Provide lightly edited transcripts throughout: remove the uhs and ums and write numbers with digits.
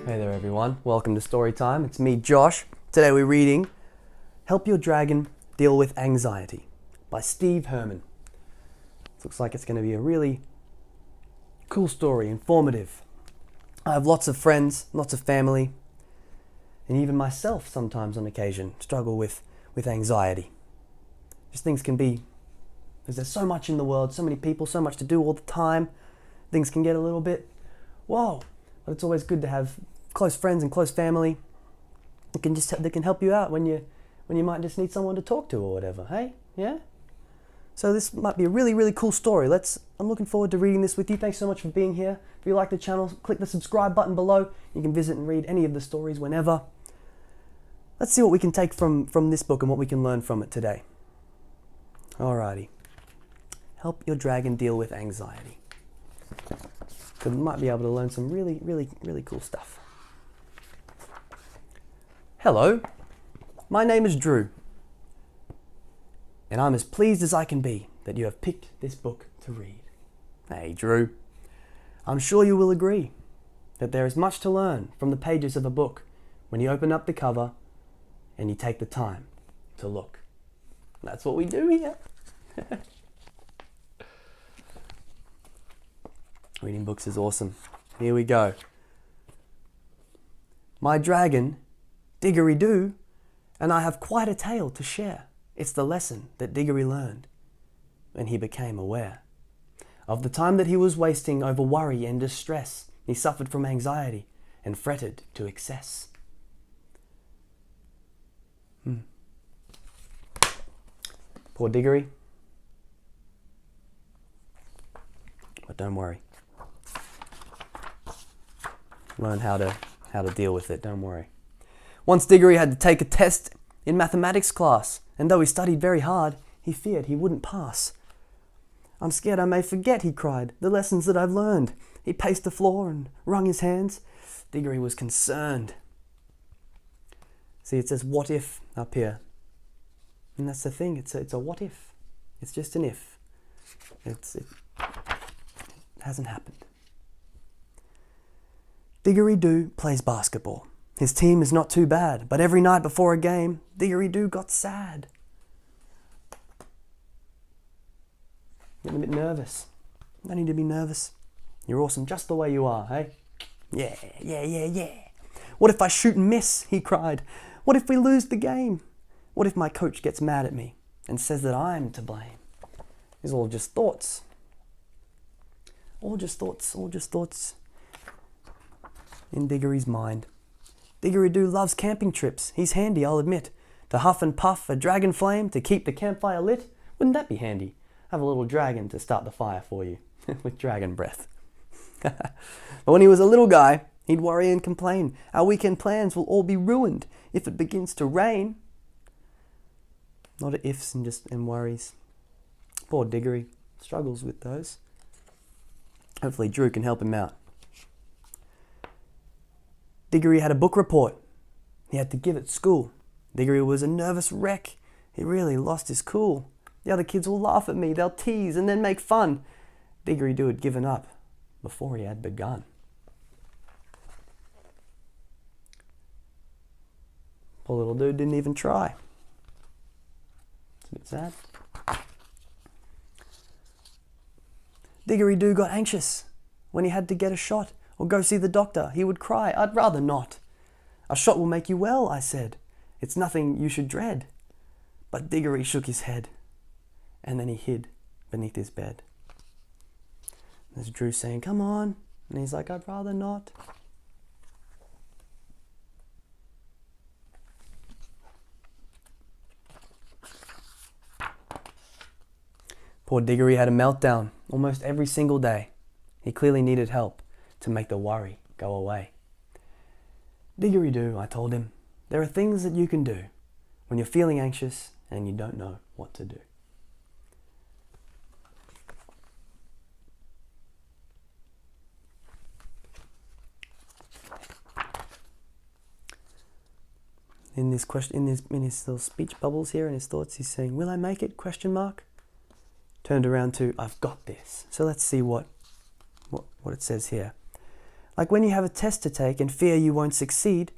Hey there everyone, welcome to Storytime. It's me, Josh. Today we're reading Help Your Dragon Deal with Anxiety by Steve Herman. Looks like it's going to be a really cool story, informative. I have lots of friends, lots of family, and even myself sometimes on occasion struggle with anxiety. Just things can be, because there's so much in the world, so many people, so much to do all the time, things can get a little bit, whoa. But it's always good to have close friends and close family that can help you out when you might just need someone to talk to or whatever. Hey, yeah. So this might be a really, really cool story. I'm looking forward to reading this with you. Thanks so much for being here. If you like the channel, click the subscribe button below. You can visit and read any of the stories whenever. Let's see what we can take from this book and what we can learn from it today. Alrighty. Help your dragon deal with anxiety. So we might be able to learn some really, really, really cool stuff. Hello, my name is Drew, and I'm as pleased as I can be that you have picked this book to read. Hey Drew, I'm sure you will agree that there is much to learn from the pages of a book when you open up the cover and you take the time to look. That's what we do here. Reading books is awesome. Here we go. My dragon, Diggory-Doo, and I have quite a tale to share. It's the lesson that Diggory learned when he became aware of the time that he was wasting over worry and distress. He suffered from anxiety and fretted to excess. Poor Diggory. But don't worry. Learn how to deal with it, don't worry. Once Diggory had to take a test in mathematics class, and though he studied very hard, he feared he wouldn't pass. I'm scared I may forget, he cried, the lessons that I've learned. He paced the floor and wrung his hands. Diggory was concerned. See, it says what if up here. And that's the thing, it's a what if. It's just an if. It hasn't happened. Diggory-Doo plays basketball. His team is not too bad, but every night before a game, Diggory-Doo got sad. Getting a bit nervous. No need to be nervous. You're awesome just the way you are, hey? Yeah, yeah, yeah, yeah. What if I shoot and miss? He cried. What if we lose the game? What if my coach gets mad at me and says that I'm to blame? These are all just thoughts. All just thoughts in Diggory's mind. Diggory-Doo loves camping trips. He's handy, I'll admit. To huff and puff a dragon flame to keep the campfire lit. Wouldn't that be handy? Have a little dragon to start the fire for you with dragon breath. But when he was a little guy, he'd worry and complain. Our weekend plans will all be ruined if it begins to rain. A lot of ifs and worries. Poor Diggory struggles with those. Hopefully Drew can help him out. Diggory had a book report. He had to give at school. Diggory was a nervous wreck. He really lost his cool. The other kids will laugh at me, they'll tease and then make fun. Diggory-Doo had given up before he had begun. Poor little dude didn't even try. It's a bit sad. Diggory-Doo got anxious when he had to get a shot or go see the doctor. He would cry, I'd rather not. A shot will make you well, I said. It's nothing you should dread. But Diggory shook his head, and then he hid beneath his bed. There's Drew saying, come on. And he's like, I'd rather not. Poor Diggory had a meltdown almost every single day. He clearly needed help to make the worry go away. Diggory-Doo, I told him, there are things that you can do when you're feeling anxious and you don't know what to do. In his little speech bubbles here, in his thoughts, he's saying, will I make it? Question mark. Turned around to, I've got this. So let's see what it says here. Like when you have a test to take and fear you won't succeed,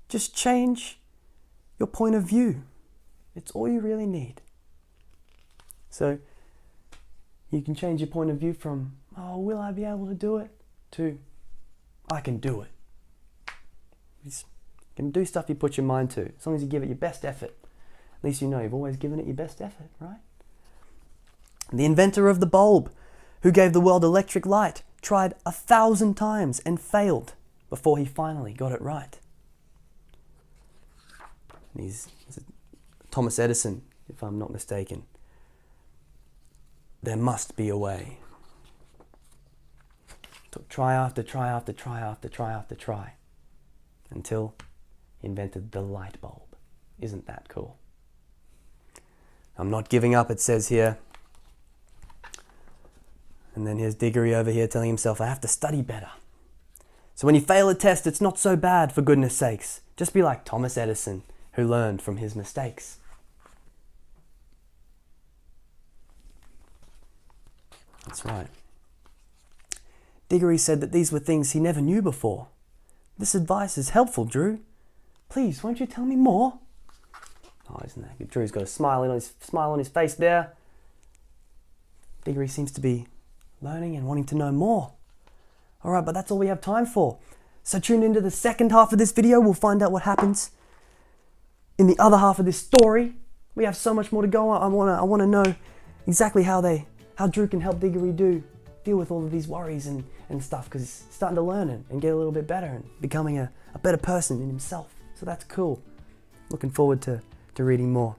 just change your point of view. It's all you really need. So you can change your point of view from, oh, will I be able to do it? To, I can do it. You can do stuff you put your mind to, as long as you give it your best effort. At least you know you've always given it your best effort, right? The inventor of the bulb, who gave the world electric light, tried 1,000 times and failed before he finally got it right. He's Thomas Edison, if I'm not mistaken. There must be a way. Took try after try after try after try after try until he invented the light bulb. Isn't that cool? I'm not giving up, it says here. And then here's Diggory over here telling himself, I have to study better. So when you fail a test, it's not so bad, for goodness sakes. Just be like Thomas Edison, who learned from his mistakes. That's right. Diggory said that these were things he never knew before. This advice is helpful, Drew. Please, won't you tell me more? Oh, isn't that good? Drew's got a smile on his face there. Diggory seems to be learning and wanting to know more. All right, but that's all we have time for. So tune into the second half of this video. We'll find out what happens in the other half of this story. We have so much more to go on. I want to know exactly how Drew can help Diggory deal with all of these worries and stuff, because he's starting to learn and get a little bit better and becoming a better person in himself. So that's cool. Looking forward to reading more.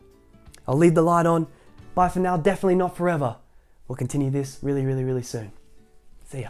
I'll leave the light on. Bye for now. Definitely not forever. We'll continue this really, really, really soon. See ya.